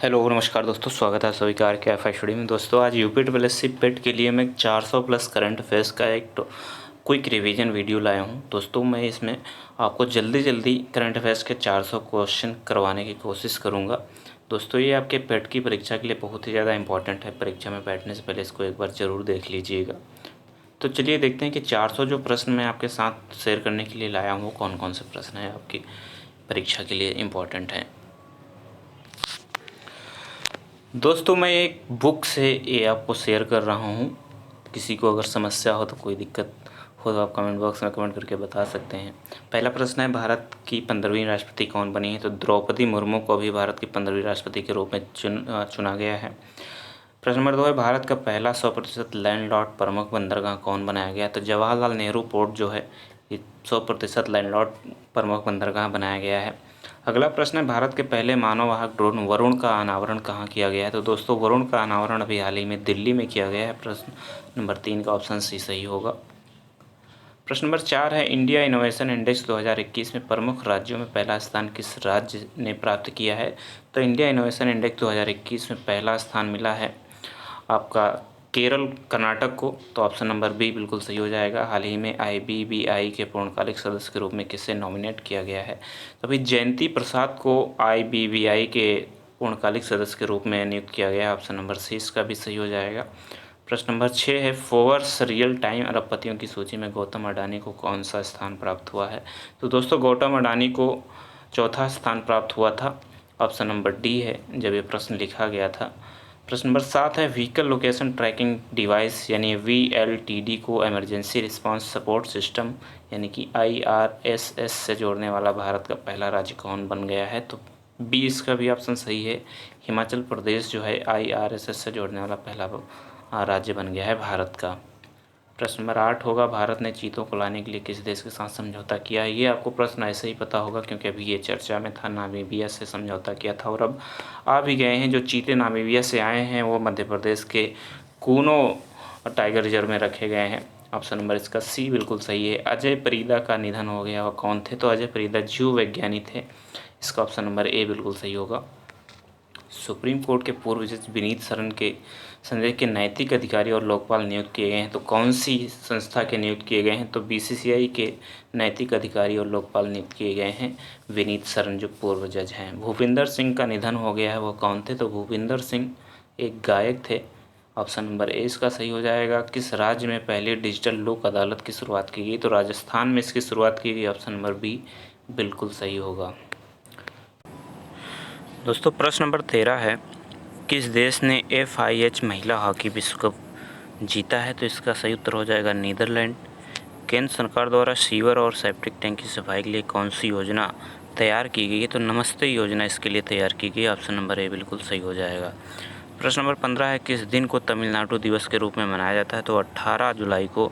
Hello नमस्कार दोस्तों, स्वागत है सभी का के एफ स्टडी में। दोस्तों आज यूपी ट्रिपल एस सी पेट के लिए मैं 400 प्लस करंट अफेयर्स का एक क्विक रिवीजन वीडियो लाया हूं। दोस्तों मैं इसमें आपको जल्दी करंट अफेयर्स के 400 क्वेश्चन करवाने की कोशिश करूंगा। दोस्तों ये आपके पेट की परीक्षा के लिए बहुत ही ज़्यादा इंपॉर्टेंट है। परीक्षा में बैठने से पहले इसको एक बार ज़रूर देख लीजिएगा। तो चलिए देखते हैं कि 400 जो प्रश्न मैं आपके साथ शेयर करने के लिए लाया हूँ वो कौन कौन से प्रश्न हैं आपकी परीक्षा के लिए इम्पॉर्टेंट हैं। दोस्तों मैं एक बुक से ये आपको शेयर कर रहा हूँ। किसी को अगर समस्या हो तो कोई दिक्कत हो तो आप कमेंट बॉक्स में कमेंट करके बता सकते हैं। पहला प्रश्न है, भारत की 15वीं राष्ट्रपति कौन बनी है? तो द्रौपदी मुर्मू को अभी भारत की 15वीं राष्ट्रपति के रूप में चुना गया है। प्रश्न नंबर 2 है, भारत का पहला 100% लैंडलॉर्ड प्रमुख बंदरगाह कौन बनाया गया? तो जवाहरलाल नेहरू पोर्ट जो है ये 100% लैंडलॉर्ड प्रमुख बंदरगाह बनाया गया है। अगला प्रश्न है, भारत के पहले मानववाहक ड्रोन वरुण का अनावरण कहाँ किया गया है? तो दोस्तों वरुण का अनावरण अभी हाल ही में दिल्ली में किया गया है। प्रश्न नंबर 3 का ऑप्शन सी सही होगा। प्रश्न नंबर 4 है, इंडिया इनोवेशन इंडेक्स 2021 में प्रमुख राज्यों में पहला स्थान किस राज्य ने प्राप्त किया है? तो इंडिया इनोवेशन इंडेक्स 2021 में पहला स्थान मिला है आपका केरल कर्नाटक को। तो ऑप्शन नंबर बी बिल्कुल सही हो जाएगा। हाल ही में IBBI के पूर्णकालिक सदस्य के रूप में किसे नॉमिनेट किया गया है? तो अभी जयंती प्रसाद को IBBI के पूर्णकालिक सदस्य के रूप में नियुक्त किया गया है। ऑप्शन नंबर सी इसका भी सही हो जाएगा। प्रश्न नंबर 6 है, फोर्ब्स रियल टाइम अरबपतियों की सूची में गौतम अडानी को कौन सा स्थान प्राप्त हुआ है? तो दोस्तों गौतम अडानी को चौथा स्थान प्राप्त हुआ था। ऑप्शन नंबर डी है जब ये प्रश्न लिखा गया था। प्रश्न नंबर 7 है, व्हीकल लोकेशन ट्रैकिंग डिवाइस यानी VLTD को इमरजेंसी रिस्पांस सपोर्ट सिस्टम यानी कि IRSS से जोड़ने वाला भारत का पहला राज्य कौन बन गया है? तो बी इसका भी ऑप्शन सही है। हिमाचल प्रदेश जो है IRSS से जोड़ने वाला पहला राज्य बन गया है भारत का। प्रश्न नंबर 8 होगा, भारत ने चीतों को लाने के लिए किस देश के साथ समझौता किया है? ये आपको प्रश्न ऐसे ही पता होगा क्योंकि अभी ये चर्चा में था। नामीबिया से समझौता किया था और अब आ भी गए हैं। जो चीते नामीबिया से आए हैं वो मध्य प्रदेश के कूनो टाइगर रिजर्व में रखे गए हैं। ऑप्शन नंबर इसका सी बिल्कुल सही है। अजय परीदा का निधन हो गया, वह कौन थे? तो अजय परीदा जीव वैज्ञानी थे। इसका ऑप्शन नंबर ए बिल्कुल सही होगा। सुप्रीम कोर्ट के पूर्व जज विनीत शरण के संदेश के नैतिक अधिकारी और लोकपाल नियुक्त किए गए हैं। तो कौन सी संस्था के नियुक्त किए गए हैं? तो BCCI के नैतिक अधिकारी और लोकपाल नियुक्त किए गए हैं विनीत शरण जो पूर्व जज हैं। भूपिंदर सिंह का निधन हो गया है, वो कौन थे? तो भूपिंदर सिंह एक गायक थे। ऑप्शन नंबर ए इसका सही हो जाएगा। किस राज्य में पहली डिजिटल लोक अदालत की शुरुआत की गई? तो राजस्थान में इसकी शुरुआत की गई। ऑप्शन नंबर बी बिल्कुल सही होगा। दोस्तों प्रश्न नंबर 13 है, किस देश ने FIH महिला हॉकी विश्व कप जीता है? तो इसका सही उत्तर हो जाएगा नीदरलैंड। केंद्र सरकार द्वारा सीवर और सेप्टिक टैंक की सफाई के लिए कौन सी योजना तैयार की गई है? तो नमस्ते योजना इसके लिए तैयार की गई। ऑप्शन नंबर ए बिल्कुल सही हो जाएगा। प्रश्न नंबर 15 है, किस दिन को तमिलनाडु दिवस के रूप में मनाया जाता है? तो 18 जुलाई को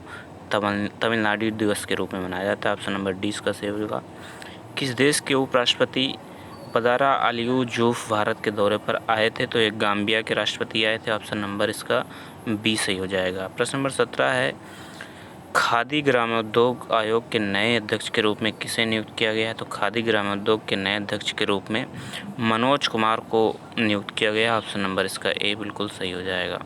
तमिलनाडु दिवस के रूप में मनाया जाता है। ऑप्शन नंबर डी इसका सही होगा। किस देश के उपराष्ट्रपति पदारा अलियू जूफ भारत के दौरे पर आए थे? तो एक गाम्बिया के राष्ट्रपति आए थे। ऑप्शन नंबर इसका बी सही हो जाएगा। प्रश्न नंबर 17 है, खादी ग्रामोद्योग आयोग के नए अध्यक्ष के रूप में किसे नियुक्त किया गया है? तो खादी ग्रामोद्योग के नए अध्यक्ष के रूप में मनोज कुमार को नियुक्त किया गया। ऑप्शन नंबर इसका ए बिल्कुल सही हो जाएगा।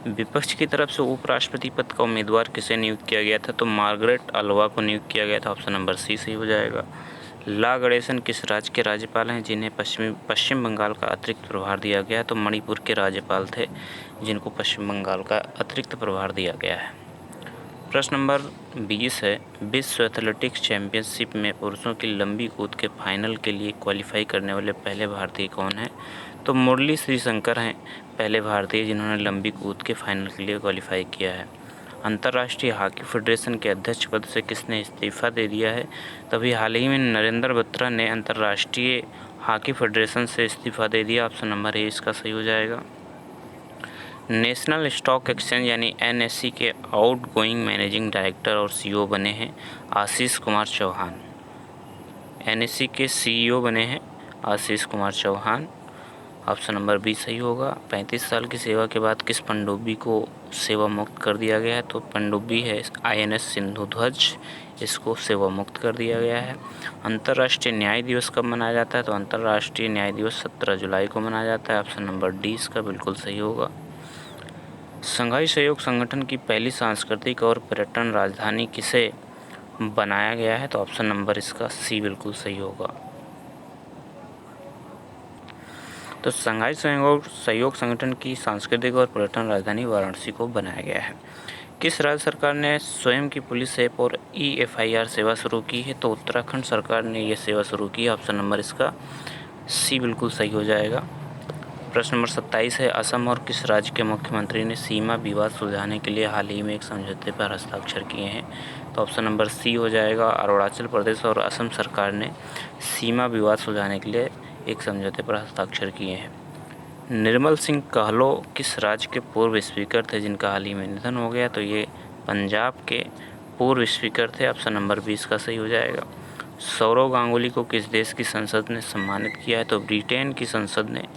विपक्ष की तरफ से उपराष्ट्रपति पद का उम्मीदवार किसे नियुक्त किया गया था? तो मार्गरेट अल्वा को नियुक्त किया गया था। ऑप्शन नंबर सी सही हो जाएगा। ला गणेशन किस राज्य के राज्यपाल हैं जिन्हें पश्चिम बंगाल का अतिरिक्त प्रभार दिया गया? तो मणिपुर के राज्यपाल थे जिनको पश्चिम बंगाल का अतिरिक्त प्रभार दिया गया है। प्रश्न नंबर 20 है, विश्व एथलेटिक्स चैंपियनशिप में पुरुषों की लंबी कूद के फाइनल के लिए क्वालिफाई करने वाले पहले भारतीय कौन हैं? तो मुरली श्रीशंकर हैं पहले भारतीय जिन्होंने लंबी कूद के फाइनल के लिए क्वालिफाई किया है। अंतर्राष्ट्रीय हॉकी फेडरेशन के अध्यक्ष पद से किसने इस्तीफा दे दिया है? तभी हाल ही में नरेंद्र बत्रा ने अंतर्राष्ट्रीय हॉकी फेडरेशन से इस्तीफा दे दिया। ऑप्शन नंबर ए इसका सही हो जाएगा। नेशनल स्टॉक एक्सचेंज यानी NSE के आउटगोइंग मैनेजिंग डायरेक्टर और CEO बने हैं आशीष कुमार चौहान। NSE के CEO बने हैं Ashish Kumar Chauhan. Option number B सही होगा। 35 साल की सेवा के बाद किस पनडुब्बी को सेवा मुक्त कर दिया गया है? तो पनडुब्बी है INS सिंधु ध्वज, इसको सेवा मुक्त कर दिया गया है। अंतर्राष्ट्रीय न्याय दिवस कब मनाया जाता है? तो अंतर्राष्ट्रीय न्याय दिवस 17 जुलाई को मनाया जाता है। ऑप्शन नंबर डी इसका बिल्कुल सही होगा। शंघाई सहयोग संगठन की पहली सांस्कृतिक और पर्यटन राजधानी किसे बनाया गया है? तो ऑप्शन नंबर इसका सी बिल्कुल सही होगा। तो शंघाई सहयोग संगठन की सांस्कृतिक और पर्यटन राजधानी वाराणसी को बनाया गया है। किस राज्य सरकार ने स्वयं की पुलिस ऐप और EFIR सेवा शुरू की है? तो उत्तराखंड सरकार ने यह सेवा शुरू की है। ऑप्शन नंबर इसका सी बिल्कुल सही हो जाएगा। प्रश्न नंबर 27 है, असम और किस राज्य के मुख्यमंत्री ने सीमा विवाद सुलझाने के लिए हाल ही में एक समझौते पर हस्ताक्षर किए हैं? तो ऑप्शन नंबर सी हो जाएगा। अरुणाचल प्रदेश और असम सरकार ने सीमा विवाद सुलझाने के लिए एक समझौते पर हस्ताक्षर किए हैं। निर्मल सिंह कहलो किस राज्य के पूर्व स्पीकर थे जिनका हाल ही में निधन हो गया? तो ये पंजाब के पूर्व स्पीकर थे। ऑप्शन नंबर 20 का सही हो जाएगा। सौरव गांगुली को किस देश की संसद ने सम्मानित किया है? तो ब्रिटेन की संसद ने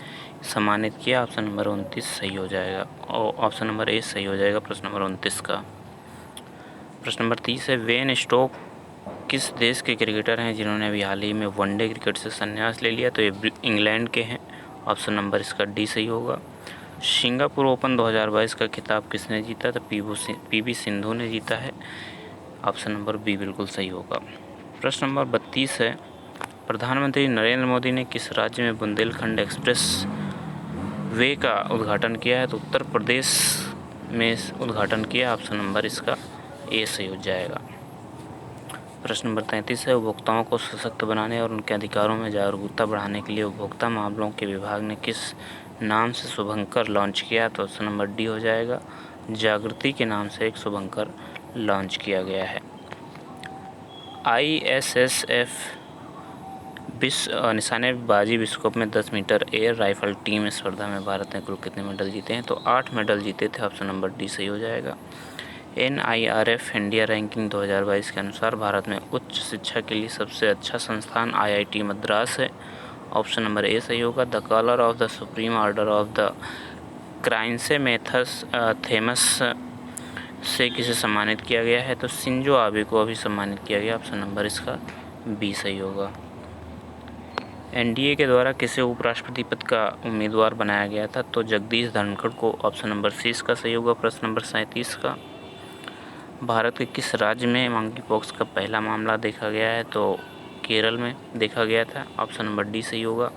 सम्मानित किया। ऑप्शन नंबर 29 सही हो जाएगा और ऑप्शन नंबर ए सही हो जाएगा प्रश्न नंबर 29 का। प्रश्न नंबर 30 है, वेन स्टोक किस देश के क्रिकेटर हैं जिन्होंने अभी हाल ही में वनडे क्रिकेट से संन्यास ले लिया? तो ये इंग्लैंड के हैं। ऑप्शन नंबर इसका डी सही होगा। सिंगापुर ओपन 2022 का खिताब किसने जीता? तो PV सिंधु ने जीता है। ऑप्शन नंबर बी बिल्कुल सही होगा। प्रश्न नंबर 32 है, प्रधानमंत्री नरेंद्र मोदी ने किस राज्य में बुंदेलखंड एक्सप्रेस वे का उद्घाटन किया है? तो उत्तर प्रदेश में उद्घाटन किया। ऑप्शन नंबर इसका ए सही हो जाएगा। प्रश्न नंबर 33 है, उपभोक्ताओं को सशक्त बनाने और उनके अधिकारों में जागरूकता बढ़ाने के लिए उपभोक्ता मामलों के विभाग ने किस नाम से शुभंकर लॉन्च किया? तो ऑप्शन नंबर डी हो जाएगा। जागृति के नाम से एक शुभंकर लॉन्च किया गया है। ISSF निशानेबाजी विश्व कप में 10 मीटर एयर राइफल टीम स्पर्धा में भारत ने कुल कितने मेडल जीते हैं? तो 8 मेडल जीते थे। ऑप्शन नंबर डी सही हो जाएगा। NIRF इंडिया रैंकिंग 2022 के अनुसार भारत में उच्च शिक्षा के लिए सबसे अच्छा संस्थान IIT मद्रास है। ऑप्शन नंबर ए सही होगा। The colour of the supreme order of the chrysanthemum से किसे सम्मानित किया गया है? तो शिंजो आबे को अभी सम्मानित किया गया। ऑप्शन नंबर इसका बी सही होगा। NDA के द्वारा किसे उपराष्ट्रपति पद का उम्मीदवार बनाया गया था? तो जगदीश धनखड़ को। ऑप्शन नंबर सी इसका सही होगा। प्रश्न नंबर 37 का, भारत के किस राज्य में मंकी पॉक्स का पहला मामला देखा गया है? तो केरल में देखा गया था। ऑप्शन नंबर डी सही होगा।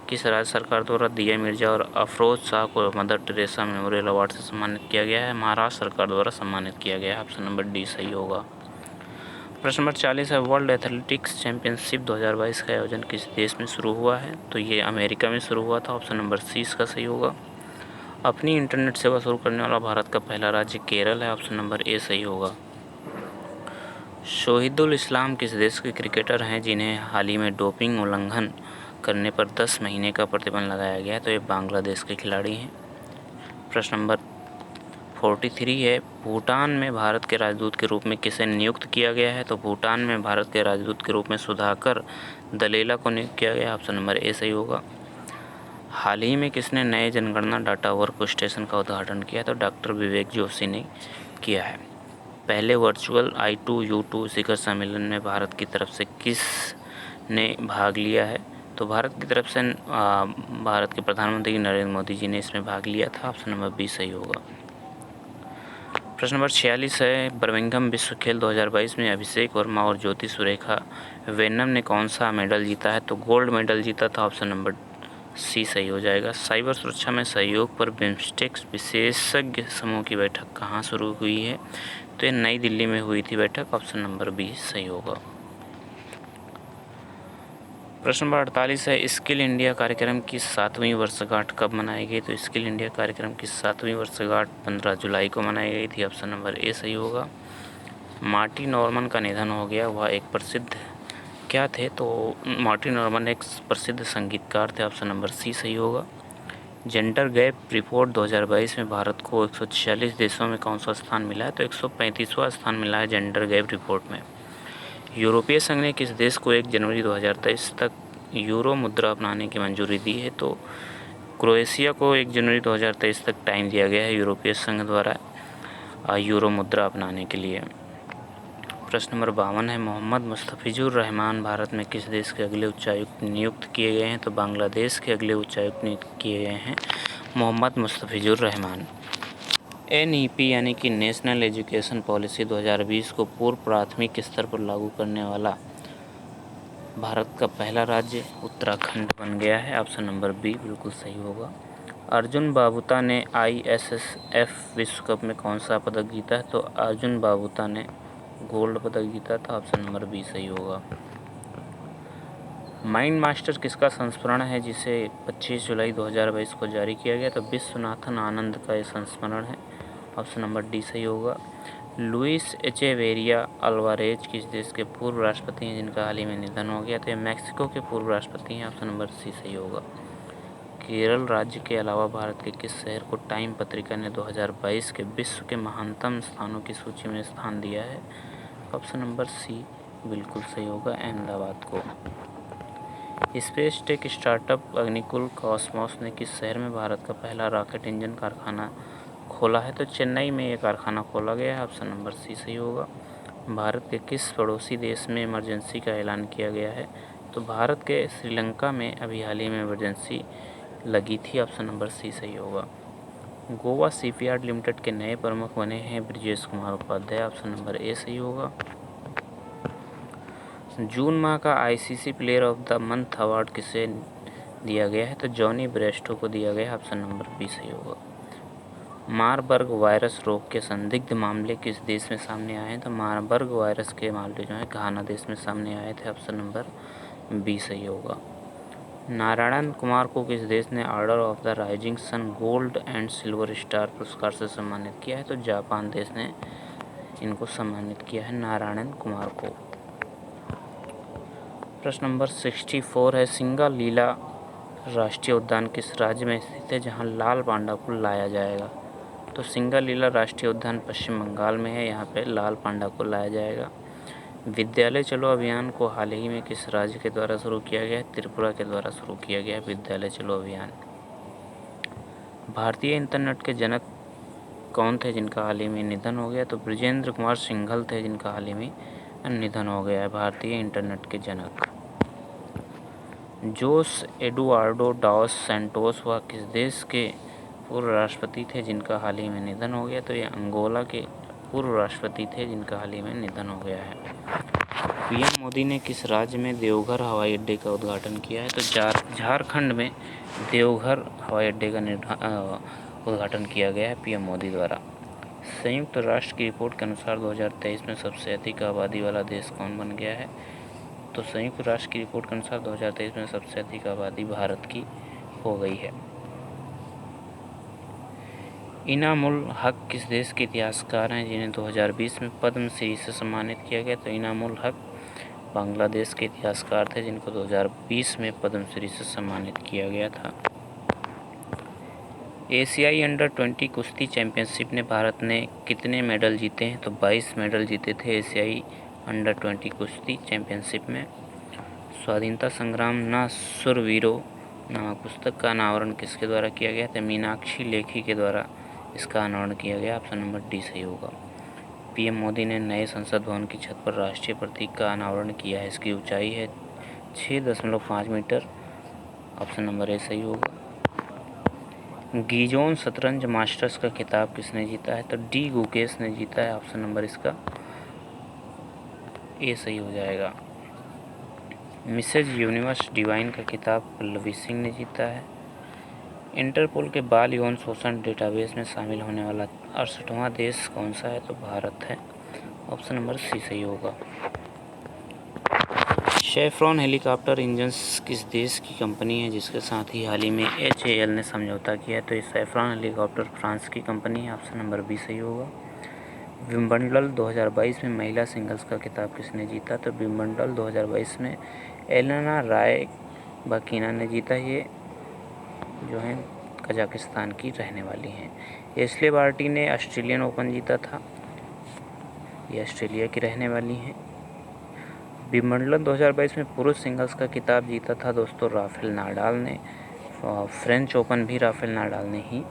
किस राज्य सरकार द्वारा दिया मिर्जा और अफरोज शाह को मदर टेरेसा मेमोरियल अवार्ड से सम्मानित किया गया है? महाराष्ट्र सरकार द्वारा सम्मानित किया गया है। ऑप्शन नंबर डी सही होगा। प्रश्न नंबर 40 है, वर्ल्ड एथलेटिक्स चैंपियनशिप 2022 का आयोजन किस देश में शुरू हुआ है? तो ये अमेरिका में शुरू हुआ था। ऑप्शन नंबर सी इसका सही होगा। अपनी इंटरनेट सेवा शुरू करने वाला भारत का पहला राज्य केरल है। ऑप्शन नंबर ए सही होगा। शोहिदुल इस्लाम किस देश के क्रिकेटर हैं जिन्हें हाल ही में डोपिंग उल्लंघन करने पर 10 महीने का प्रतिबंध लगाया गया है? तो ये बांग्लादेश के खिलाड़ी हैं। प्रश्न नंबर 43 है, भूटान में भारत के राजदूत के रूप में किसे नियुक्त किया गया है? तो भूटान में भारत के राजदूत के रूप में सुधाकर दलेला को नियुक्त किया गया। ऑप्शन नंबर ए सही होगा। हाल ही में किसने नए जनगणना डाटा वर्क स्टेशन का उद्घाटन किया? तो डॉक्टर विवेक जोशी ने किया है। पहले वर्चुअल I2U2 शिखर सम्मेलन में भारत की तरफ से किस ने भाग लिया है? तो भारत की तरफ से भारत के प्रधानमंत्री नरेंद्र मोदी जी ने इसमें भाग लिया था। ऑप्शन नंबर बी सही होगा। प्रश्न नंबर 46 है, बर्मिंघम विश्व खेल 2022 में अभिषेक वर्मा और ज्योति सुरेखा वेन्नम ने कौन सा मेडल जीता है? तो गोल्ड मेडल जीता था। ऑप्शन नंबर सी सही हो जाएगा। साइबर सुरक्षा में सहयोग पर बिम्स्टेक विशेषज्ञ समूह की बैठक कहाँ शुरू हुई है? तो ये नई दिल्ली में हुई थी बैठक। ऑप्शन नंबर बी सही होगा। प्रश्न नंबर 48 है, स्किल इंडिया कार्यक्रम की 7वीं वर्षगांठ कब मनाई गई? तो स्किल इंडिया कार्यक्रम की 7वीं वर्षगांठ 15 जुलाई को मनाई गई थी। ऑप्शन नंबर ए सही होगा। मार्टी नॉर्मन का निधन हो गया, वह एक प्रसिद्ध क्या थे? तो मार्टी नॉर्मन एक प्रसिद्ध संगीतकार थे। ऑप्शन नंबर सी सही होगा। जेंडर गैप रिपोर्ट 2022 में भारत को 146 देशों में कौन सा स्थान मिला है? तो 135वां स्थान मिला है जेंडर गैप रिपोर्ट में। यूरोपीय संघ ने किस देश को 1 जनवरी 2023 तक यूरो मुद्रा अपनाने की मंजूरी दी है? तो क्रोएशिया को 1 जनवरी 2023 तक टाइम दिया गया है यूरोपीय संघ द्वारा यूरो मुद्रा अपनाने के लिए। प्रश्न नंबर 52 है, मोहम्मद मुस्तफ़िजुर रहमान भारत में किस देश के अगले उच्चायुक्त नियुक्त किए गए हैं? तो बांग्लादेश के अगले उच्चायुक्त नियुक्त किए गए हैं मोहम्मद मुस्तफ़िजुर रहमान। NEP यानी कि नेशनल एजुकेशन पॉलिसी 2020 को पूर्व प्राथमिक स्तर पर लागू करने वाला भारत का पहला राज्य उत्तराखंड बन गया है। ऑप्शन नंबर बी बिल्कुल सही होगा। अर्जुन बाबूता ने ISSF विश्व कप में कौन सा पदक जीता है? तो अर्जुन बाबूता ने गोल्ड पदक जीता था। ऑप्शन नंबर बी सही होगा। माइंड मास्टर किसका संस्मरण है जिसे 25 जुलाई 2022 को जारी किया गया? तो विश्वनाथन आनंद का ये संस्मरण है। ऑप्शन नंबर डी सही होगा। लुइस एचेवेरिया अल्वारेज किस देश के पूर्व राष्ट्रपति हैं जिनका हाल ही में निधन हो गया? तो ये मैक्सिको के पूर्व राष्ट्रपति हैं। ऑप्शन नंबर सी सही होगा। केरल राज्य के अलावा भारत के किस शहर को टाइम पत्रिका ने 2022 के विश्व के महानतम स्थानों की सूची में स्थान दिया है? ऑप्शन नंबर सी बिल्कुल सही होगा, अहमदाबाद को। Space tech startup Agnikul Cosmos ने किस शहर में भारत का पहला रॉकेट इंजन कारखाना खोला है? तो चेन्नई में ये कारखाना खोला गया है। ऑप्शन नंबर सी सही होगा। भारत के किस पड़ोसी देश में इमरजेंसी का ऐलान किया गया है? तो भारत के श्रीलंका में अभी हाल ही में इमरजेंसी लगी थी। ऑप्शन नंबर सी सही होगा। गोवा शिपयार्ड लिमिटेड के नए प्रमुख बने हैं Brijesh Kumar Upadhyay. Option number A सही होगा। जून माह का ICC player of the month award किसे दिया गया है? तो जॉनी ब्रेस्टो को दिया गया है। ऑप्शन नंबर बी सही होगा। मारबर्ग वायरस रोग के संदिग्ध मामले किस देश में सामने आए हैं? तो मारबर्ग वायरस के मामले जो है घाना देश में सामने आए थे। ऑप्शन नंबर बी सही होगा। नारायण कुमार को किस देश ने order of the rising sun gold and silver star पुरस्कार से सम्मानित किया है? तो जापान देश ने इनको सम्मानित किया है नारायण कुमार को। प्रश्न नंबर 64 है, सिंगालीला राष्ट्रीय उद्यान किस राज्य में स्थित है जहां लाल पांडा को लाया जाएगा? तो सिंगालीला राष्ट्रीय उद्यान पश्चिम बंगाल में है। यहाँ पे लाल पांडा को लाया जाएगा। विद्यालय चलो अभियान को हाल ही में किस राज्य के द्वारा शुरू किया गया है? त्रिपुरा के द्वारा शुरू किया गया है विद्यालय चलो अभियान। भारतीय इंटरनेट के जनक कौन थे जिनका हाल ही में निधन हो गया? तो ब्रिजेंद्र कुमार सिंघल थे जिनका हाल ही में निधन हो गया है भारतीय इंटरनेट के जनक। जोस एडुआर्डो डॉस सैंटोस वह किस देश के पूर्व राष्ट्रपति थे जिनका हाल ही में निधन हो गया? तो ये अंगोला के पूर्व राष्ट्रपति थे जिनका हाल ही में निधन हो गया है। PM मोदी ने किस राज्य में देवघर हवाई अड्डे का उद्घाटन किया है? तो झारखंड में देवघर हवाई अड्डे का उद्घाटन किया गया है PM मोदी द्वारा। संयुक्त राष्ट्र की रिपोर्ट के अनुसार 2023 में सबसे अधिक आबादी वाला देश कौन बन गया है? तो संयुक्त राष्ट्र की रिपोर्ट के अनुसार 2023 में सबसे अधिक आबादी भारत की हो गई है। इनामुल हक किस देश के इतिहासकार हैं जिन्हें 2020 में पद्म श्री से सम्मानित किया गया? तो इनामुल हक बांग्लादेश के इतिहासकार थे जिनको 2020 में पद्म श्री से सम्मानित किया गया था। एशियाई अंडर-20 कुश्ती चैंपियनशिप में भारत ने कितने मेडल जीते हैं? तो 22 मेडल जीते थे एशियाई अंडर-20 कुश्ती चैंपियनशिप में। स्वाधीनता संग्राम न शूरवीरों नामक पुस्तक का अनावरण किसके द्वारा किया गया? तो मीनाक्षी लेखी के द्वारा इसका अनावरण किया गया। ऑप्शन नंबर डी सही होगा। PM मोदी ने नए संसद भवन की छत पर राष्ट्रीय प्रतीक का अनावरण किया है। इसकी ऊंचाई है 6.5 मीटर। ऑप्शन नंबर ए सही होगा। गिजोन शतरंज मास्टर्स का खिताब किसने जीता है? तो डी गुकेश ने जीता है। ऑप्शन नंबर इसका ए सही हो जाएगा। मिसेज यूनिवर्स डिवाइन का खिताब पल्लवी सिंह ने जीता है। इंटरपोल के बाल यौन शोषण डेटाबेस में शामिल होने वाला 68वां देश कौन सा है? तो भारत है। ऑप्शन नंबर सी सही होगा। शेफ्रॉन हेलीकॉप्टर इंजन्स किस देश की कंपनी है जिसके साथ ही हाल ही में HAL ने समझौता किया है? तो ये शेफ्रॉन हेलीकॉप्टर फ्रांस की कंपनी है। ऑप्शन नंबर बी सही होगा। विंबलडन 2022 में महिला सिंगल्स का खिताब किसने जीता? तो विंबलडन 2022 में एलेना रायबाकिना ने जीता। ये जो है कजाकिस्तान की रहने वाली हैं। एशले बार्टी ने ऑस्ट्रेलियन ओपन जीता था। ये ऑस्ट्रेलिया की रहने वाली हैं। विंबलडन 2022 में पुरुष सिंगल्स का खिताब जीता था दोस्तों राफेल नाडाल ने। फ्रेंच ओपन भी राफेल नाडाल ने ही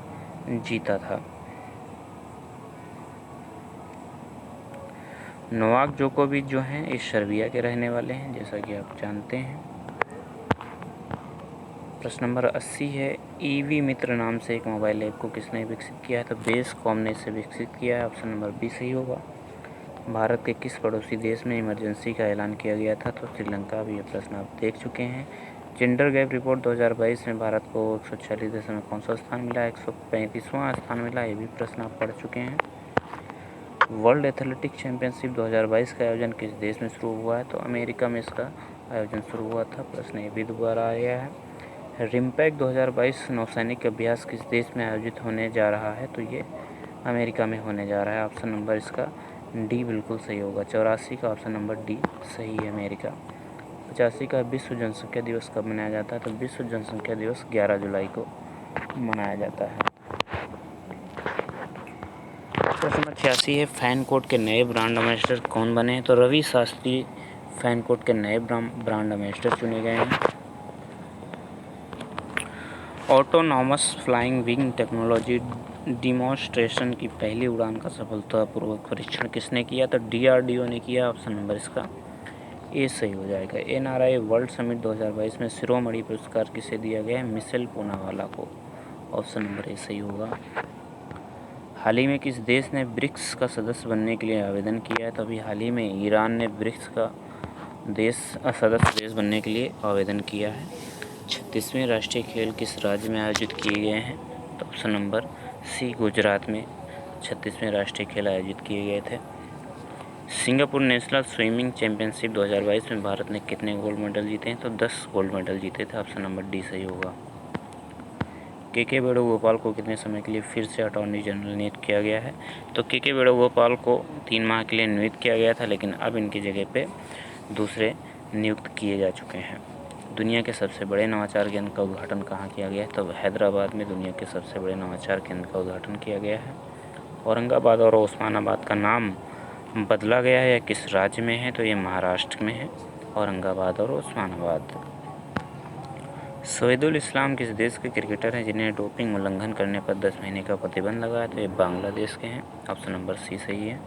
जीता था। नोवाक जोकोविच जो हैं इस सर्बिया के रहने वाले हैं, जैसा कि आप जानते हैं। प्रश्न नंबर 80 है, ईवी मित्र नाम से एक मोबाइल ऐप को किसने विकसित किया है? तो बेसकॉम ने इसे विकसित किया है। ऑप्शन नंबर बी सही होगा। भारत के किस पड़ोसी देश में इमरजेंसी का ऐलान किया गया था? तो श्रीलंका। भी ये प्रश्न आप देख चुके हैं। जेंडर गैप रिपोर्ट 2022 में भारत को 140 देशों में कौन सा स्थान मिला? 135वां स्थान मिला। ये भी प्रश्न आप पढ़ चुके हैं। वर्ल्ड एथलेटिक चैंपियनशिप 2022 का आयोजन किस देश में शुरू हुआ है? तो अमेरिका में इसका आयोजन शुरू हुआ था। प्रश्न ये भी दोबारा आया है। रिम्पैक 2022 नौसैनिक अभ्यास किस देश में आयोजित होने जा रहा है? तो ये अमेरिका में होने जा रहा है। ऑप्शन नंबर इसका डी बिल्कुल सही होगा। 84 का ऑप्शन नंबर डी सही है, अमेरिका। 85 का विश्व जनसंख्या दिवस कब मनाया जाता है? तो विश्व जनसंख्या दिवस 11 जुलाई को मनाया जाता है। प्रश्न नंबर 86 है, फैन कोड के नए ब्रांड एम्बेसडर कौन बने हैं? तो रवि शास्त्री फैन कोड के नए ब्रांड एम्बेसडर चुने गए हैं। Autonomous flying wing technology demonstration की पहली उड़ान का सफलतापूर्वक परीक्षण किसने किया? तो DRDO ने किया। ऑप्शन नंबर इसका ए सही हो जाएगा। NRI वर्ल्ड समिट 2022 में शिरोमणि पुरस्कार किसे दिया गया है? मिशेल पूनावाला को। ऑप्शन नंबर ए सही होगा। हाल ही में किस देश ने ब्रिक्स का सदस्य बनने के लिए आवेदन किया है? तो अभी हाल ही में ईरान ने ब्रिक्स का सदस्य देश बनने के लिए आवेदन किया है। 36वें राष्ट्रीय खेल किस राज्य में आयोजित किए गए हैं? तो ऑप्शन नंबर सी गुजरात में 36वें राष्ट्रीय खेल आयोजित किए गए थे। सिंगापुर नेशनल स्विमिंग चैंपियनशिप 2022 में भारत ने कितने गोल्ड मेडल जीते हैं? तो 10 गोल्ड मेडल जीते थे। ऑप्शन नंबर डी सही होगा। के वेणुगोपाल को कितने समय के लिए फिर से अटॉर्नी जनरल नियुक्त किया गया है? तो के वेणुगोपाल को 3 माह के लिए नियुक्त किया गया था, लेकिन अब इनकी जगह पे दूसरे नियुक्त किए जा चुके हैं। दुनिया के सबसे बड़े नवाचार केंद्र का उद्घाटन कहाँ किया गया है? तो हैदराबाद में दुनिया के सबसे बड़े नवाचार केंद्र का उद्घाटन किया गया है। औरंगाबाद और ओस्मानाबाद का नाम बदला गया है या किस राज्य में है? तो ये महाराष्ट्र में है, औरंगाबाद और ओस्मानाबाद। शहीदुल इस्लाम किस देश के क्रिकेटर हैं जिन्हें डोपिंग उल्लंघन करने पर 10 महीने का प्रतिबंध लगा है? तो ये बांग्लादेश के हैं। ऑप्शन नंबर सी सही है।